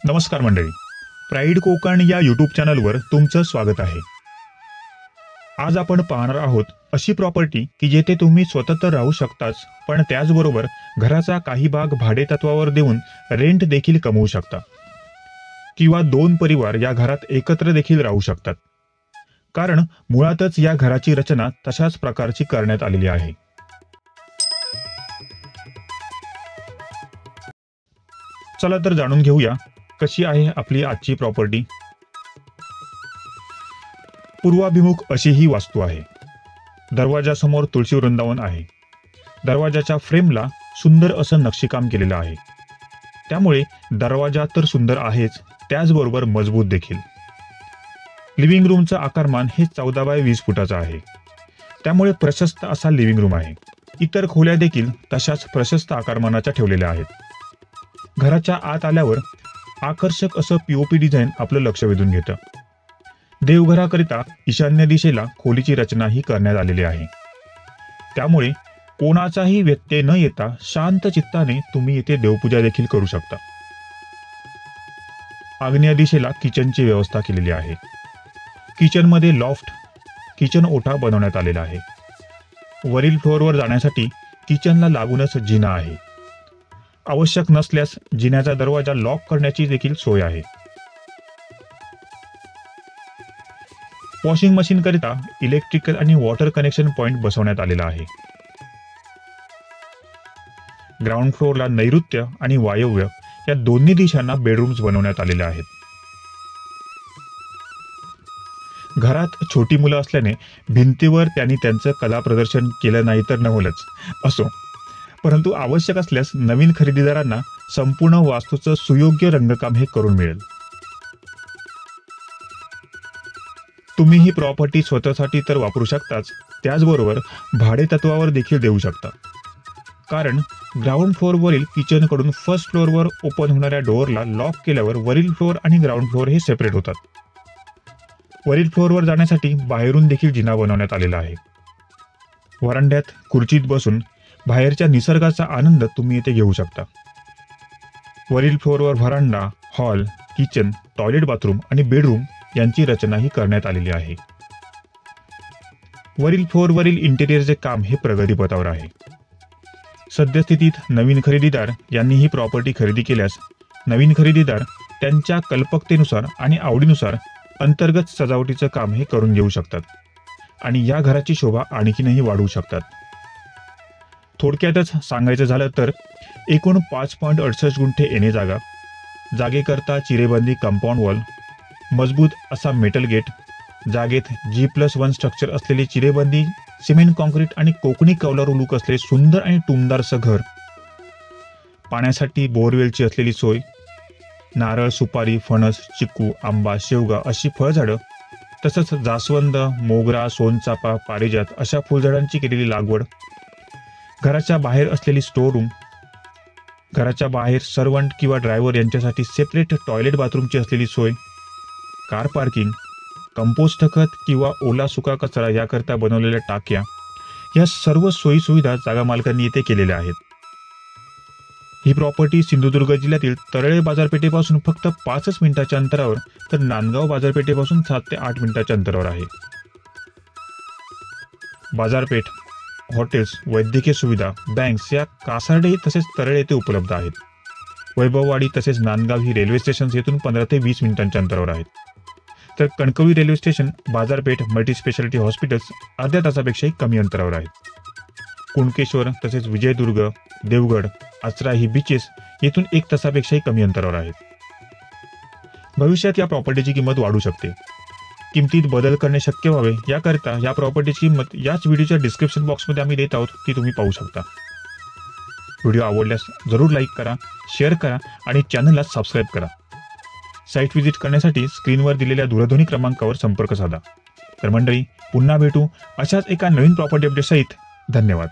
नमस्कार मंडळी, प्राईड कोकण या यूट्यूब चॅनलवर तुमचं स्वागत आहे। आज आपण पाहणार आहोत अशी प्रॉपर्टी की जेथे तुम्ही स्वतः तर राहू शकताच, पण त्याचबरोबर घराचा काही भाग भाडेतत्वावर देऊन रेंट देखील कमवू शकता किंवा दोन परिवार या घरात एकत्र देखील राहू शकतात, कारण मुळातच या घराची रचना तशाच प्रकारची करण्यात आलेली आहे। चला तर जाणून घेऊया कशी आहे आपली आजची प्रॉपर्टी। पूर्वाभिमुख अशी ही वास्तू आहे। दरवाजासमोर तुळशी वृंदावन आहे। दरवाजाच्या फ्रेमला सुंदर असं नक्षीकाम केलेलं आहे, त्यामुळे दरवाजा तर सुंदर आहेच, त्याचबरोबर मजबूत देखील। लिव्हिंग रूमचं आकारमान हे 14 बाय 20 फुटाचं आहे, त्यामुळे प्रशस्त असा लिव्हिंग रूम आहे। इतर खोल्या देखील तशाच प्रशस्त आकारमानाच्या ठेवलेल्या आहेत। घराच्या आत आल्यावर आकर्षक असं पीओपी डिझाईन आपलं लक्ष वेधून घेतं। देवघराकरिता ईशान्य दिशेला खोलीची रचना ही करण्यात आलेली आहे, त्यामुळे कोणाचाही व्यत्यय न येता शांत चित्ताने तुम्ही येथे देवपूजा देखील करू शकता। आग्नेय दिशेला किचनची व्यवस्था केलेली आहे। किचनमध्ये लॉफ्ट, किचन ओटा बनवण्यात आलेला आहे। वरील फ्लोअरवर जाण्यासाठी किचनला लागूनच जिना आहे। आवश्यक नसल्यास जिन्याचा दरवाजा लॉक करण्याची देखील सोय आहे। वॉशिंग मशीन करिता इलेक्ट्रिकल आणि वॉटर कनेक्शन पॉइंट बसवण्यात आलेला आहे। ग्राउंड फ्लोअरला नैऋत्य आणि वायव्य या दोन्ही दिशांना बेडरूम्स बनवण्यात आलेले आहेत। घरात छोटी मुलं असल्याने भिंतीवर त्यांनी त्यांचं कला प्रदर्शन केलं नाही तर नवलच असो, परंतु आवश्यक असल्यास नवीन खरेदीदारांना संपूर्ण वास्तूचं सुयोग्य रंगकाम हे करून मिळेल। तुम्ही ही प्रॉपर्टी स्वतःसाठी तर वापरू शकताच, त्याचबरोबर भाडेतत्वावर देखील देऊ शकता, कारण ग्राउंड फ्लोअरवरील किचनकडून फर्स्ट फ्लोअरवर ओपन होणाऱ्या डोअरला लॉक केल्यावर वरील फ्लोअर आणि ग्राउंड फ्लोअर हे सेपरेट होतात। वरील फ्लोअरवर जाण्यासाठी बाहेरून देखील जिना बनवण्यात आलेला आहे। वरांड्यात खुर्चीत बसून बाहेरच्या निसर्गाचा आनंद तुम्ही येथे घेऊ शकता। वरील फ्लोअरवर व्हरांडा, हॉल, किचन, टॉयलेट, बाथरूम आणि बेडरूम यांची रचना ही करण्यात आलेली आहे। वरील फ्लोअरवरील इंटेरियरचे काम हे प्रगतीपथावर आहे। सद्यस्थितीत नवीन खरेदीदार यांनी ही प्रॉपर्टी खरेदी केल्यास नवीन खरेदीदार त्यांच्या कल्पकतेनुसार आणि आवडीनुसार अंतर्गत सजावटीचं काम हे करून घेऊ शकतात आणि या घराची शोभा आणखीनही वाढवू शकतात। थोडक्यातच सांगायचं झालं तर एकूण 5.68 गुंठे येणे जागा, जागेकरता चिरेबंदी कंपाऊंड वॉल, मजबूत असा मेटल गेट, जागेत G+1 स्ट्रक्चर असलेली चिरेबंदी, सिमेंट कॉन्क्रीट आणि कोकणी कौलारू लूक असलेले सुंदर आणि टुमदारसं घर, पाण्यासाठी बोरवेलची असलेली सोय, नारळ, सुपारी, फणस, चिकू, आंबा, शेवगा अशी फळझाडं, तसंच जास्वंद, मोगरा, सोनचाफा, पारिजात अशा फुलझाडांची केलेली लागवड, घराच्या बाहेर असलेली स्टोर रूम, घराच्या बाहेर सर्वंट किंवा ड्रायव्हर यांच्यासाठी सेपरेट टॉयलेट बाथरूमची असलेली सोय, कार पार्किंग, कंपोस्ट खत किंवा ओला सुका कचरा याकरता बनवलेल्या टाक्या, या सर्व सोयी सुविधा जागा मालकांनी येथे केलेल्या आहेत। ही प्रॉपर्टी सिंधुदुर्ग जिल्ह्यातील तरळे बाजारपेठेपासून फक्त 5 मिनिटाच्या अंतरावर, तर नांदगाव बाजारपेठेपासून 7 ते 8 मिनिटाच्या अंतरावर आहे। बाजारपेठ, हॉटेल्स, वैद्यकीय सुविधा, बँक्स या कासार्डे तसेच तरळे येथे उपलब्ध आहेत। वैभववाडी तसेच नांदगाव ही रेल्वे स्टेशन्स येथून 15 ते 20 मिनिटांच्या अंतरावर आहेत, तर कणकवली रेल्वे स्टेशन, बाजारपेठ, मल्टीस्पेशालिटी हॉस्पिटल्स अर्ध्या तासापेक्षाही कमी अंतरावर आहेत। कुणकेश्वर तसेच विजयदुर्ग, देवगड, आचरा ही बीचेस येथून 1 तासापेक्षाही कमी अंतरावर आहेत। भविष्यात या प्रॉपर्टीची किंमत वाढू शकते। किमतीत बदल करणे शक्य व्हावे याकरिता या प्रॉपर्टीची किंमत याच व्हिडिओच्या डिस्क्रिप्शन बॉक्समध्ये आम्ही देत आहोत, ती तुम्ही पाहू शकता। व्हिडिओ आवडल्यास जरूर लाईक करा, शेअर करा आणि चॅनलला सबस्क्राईब करा। साईट व्हिजिट करण्यासाठी स्क्रीनवर दिलेल्या दूरध्वनी क्रमांकावर संपर्क साधा। तर मंडळी, पुन्हा भेटू अशाच एका नवीन प्रॉपर्टी अपडेट सहित। धन्यवाद।